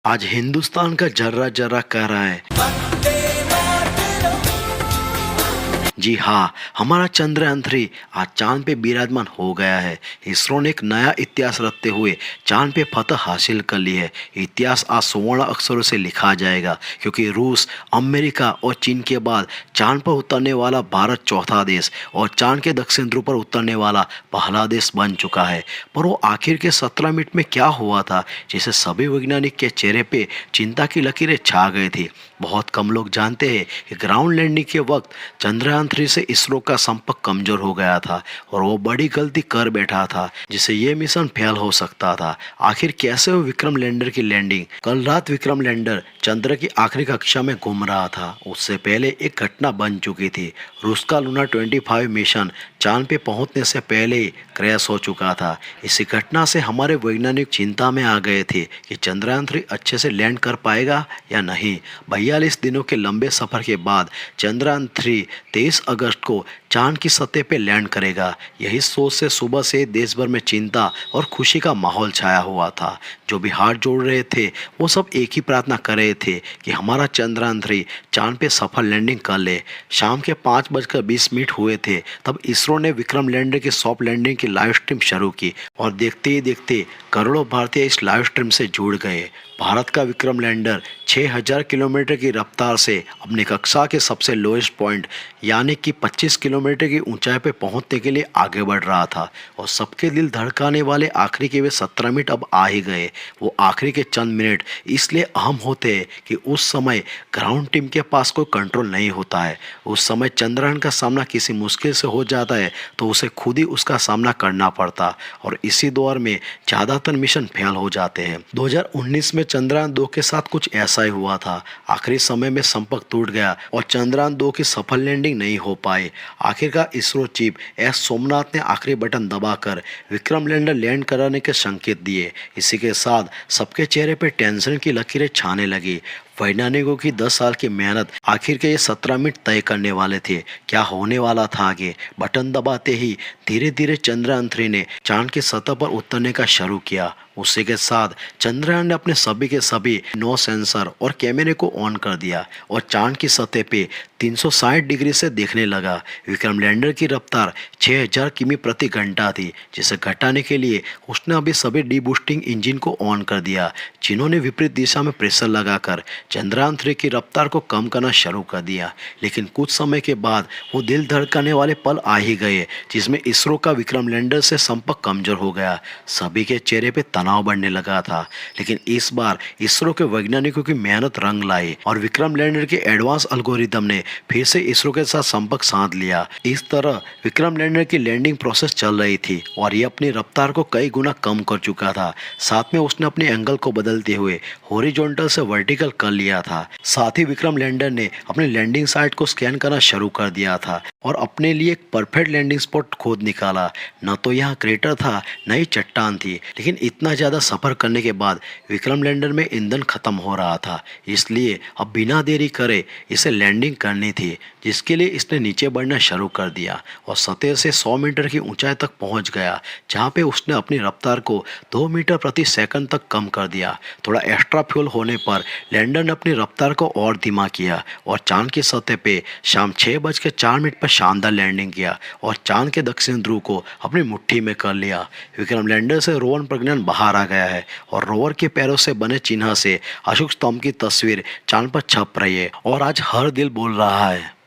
आज हिंदुस्तान का जर्रा जर्रा कह रहा है, जी हाँ, हमारा चंद्रयान 3 आज चांद पे विराजमान हो गया है। इसरो ने एक नया इतिहास रचते हुए चांद पे फतह हासिल कर ली है। इतिहास आज स्वर्ण अक्षरों से लिखा जाएगा, क्योंकि रूस, अमेरिका और चीन के बाद चांद पर उतरने वाला भारत चौथा देश और चांद के दक्षिण ध्रुव पर उतरने वाला पहला देश बन चुका है। पर वो आखिर के 17 मिनट में क्या हुआ था, जिसे सभी वैज्ञानिक के चेहरे पे चिंता की लकीरें छा गई थी। बहुत कम लोग जानते हैं कि ग्राउंड लैंडिंग के वक्त चंद्रयान 3 से इसरो का संपर्क कमजोर हो गया था और वो बड़ी गलती कर बैठा था, जिससे ये मिशन फेल हो सकता था। आखिर कैसे हुई विक्रम लैंडर की लैंडिंग? कल रात विक्रम लैंडर चंद्र की आखिरी कक्षा में घूम रहा था। उससे पहले एक घटना बन चुकी थी। रूस का लूना 25 मिशन चांद पे पहुंचने से पहले ही क्रैश हो चुका था। इसी घटना से हमारे वैज्ञानिक चिंता में आ गए थे कि चंद्रयान 3 अच्छे से लैंड कर पाएगा या नहीं। 42 दिनों के लंबे सफर के बाद चंद्रयान 3 23 अगस्त को चांद की सतह पर लैंड करेगा। यही सोच से सुबह से देश भर में चिंता और खुशी का माहौल छाया हुआ था। जो भी हाथ जोड़ रहे थे वो सब एक ही प्रार्थना कर रहे थे कि हमारा चंद्रयान 3 चांद पे सफल लैंडिंग कर ले। शाम के 5:20 हुए थे तब इसरो ने विक्रम लैंडर की सॉफ्ट लैंडिंग की लाइव स्ट्रीम शुरू की और देखते ही देखते करोड़ों भारतीय इस लाइव स्ट्रीम से जुड़ गए। भारत का विक्रम लैंडर 6000 किलोमीटर की रफ्तार से अपनी कक्षा के सबसे लोएस्ट पॉइंट यानी कि 25 किलोमीटर की ऊंचाई पर पहुंचने के लिए आगे बढ़ रहा था और सबके दिल धड़काने वाले आखिरी के वे 17 मिनट अब आ ही गए। वो आखिरी के चंद मिनट इसलिए अहम होते हैं कि उस समय ग्राउंड टीम के पास कोई कंट्रोल नहीं होता है। उस समय चंद्रयान का सामना किसी मुश्किल से हो जाता है तो उसे खुद ही उसका सामना करना पड़ता और इसी दौर में ज़्यादातर मिशन फेल हो जाते हैं। 2019 में चंद्रयान 2 के साथ कुछ ऐसा ही हुआ था। आखिरी समय में संपर्क टूट गया और चंद्रयान 2 की सफल लैंडिंग नहीं हो पाई। आखिरकार इसरो चीफ एस सोमनाथ ने आखिरी बटन दबाकर विक्रम लैंडर लैंड कराने के संकेत दिए। इसी के साथ सबके चेहरे पर टेंशन की लकीरें छाने लगी। वैज्ञानिकों की 10 साल की मेहनत आखिर के ये 17 मिनट तय करने वाले थे। क्या होने वाला था आगे? बटन दबाते ही धीरे धीरे चंद्रयान 3 ने चांद की सतह पर उतरने का शुरू किया। उसी के साथ चंद्रयान ने अपने सभी के सभी 9 सेंसर और कैमरे को ऑन कर दिया और चांद की सतह पे 360 डिग्री से देखने लगा। विक्रम लैंडर की रफ्तार 6000 किमी प्रति घंटा थी, जिसे घटाने के लिए उसने अभी सभी डीबूस्टिंग इंजन को ऑन कर दिया, जिन्होंने विपरीत दिशा में प्रेशर लगाकर चंद्रयान 3 की रफ्तार को कम करना शुरू कर दिया। लेकिन कुछ समय के बाद वो दिल धड़काने वाले पल आ ही गए, जिसमें इसरो का विक्रम लैंडर से संपर्क कमजोर हो गया। सभी के चेहरे पे तनाव बढ़ने लगा था, लेकिन इस बार इसरो के वैज्ञानिकों की मेहनत रंग लाई और विक्रम लैंडर के एडवांस एल्गोरिदम ने फिर से इसरो के साथ संपर्क साध लिया। इस तरह विक्रम लैंडर की लैंडिंग प्रोसेस चल रही थी और ये अपनी रफ्तार को कई गुना कम कर चुका था। साथ में उसने अपने एंगल को बदलते हुए हॉरिजॉन्टल से वर्टिकल कर लिया था। साथ ही विक्रम लैंडर ने अपने लैंडिंग साइट को स्कैन करना शुरू कर दिया था और अपने लिए एक परफेक्ट लैंडिंग स्पॉट खोद निकाला। न तो यहाँ क्रेटर था, न ही चट्टान थी, लेकिन इतना ज़्यादा सफ़र करने के बाद विक्रम लैंडर में ईंधन खत्म हो रहा था। इसलिए अब बिना देरी करे इसे लैंडिंग करनी थी, जिसके लिए इसने नीचे बढ़ना शुरू कर दिया और सतह से 100 मीटर की ऊंचाई तक पहुंच गया, जहां पे उसने अपनी रफ्तार को 2 मीटर प्रति सेकंड तक कम कर दिया। थोड़ा एक्स्ट्रा फ्यूल होने पर लैंडर ने अपनी रफ्तार को और धीमा किया और चांद की सतह पे शाम 6:04 पर शानदार लैंडिंग किया और चांद के दक्षिण ध्रुव को अपनी मुट्ठी में कर लिया। विक्रम लैंडर से रोवर प्रज्ञान बाहर आ गया है और रोवर के पैरों से बने चिन्ह से अशोक स्तंभ की तस्वीर चांद पर छप रही है और आज हर दिल बोल रहा है।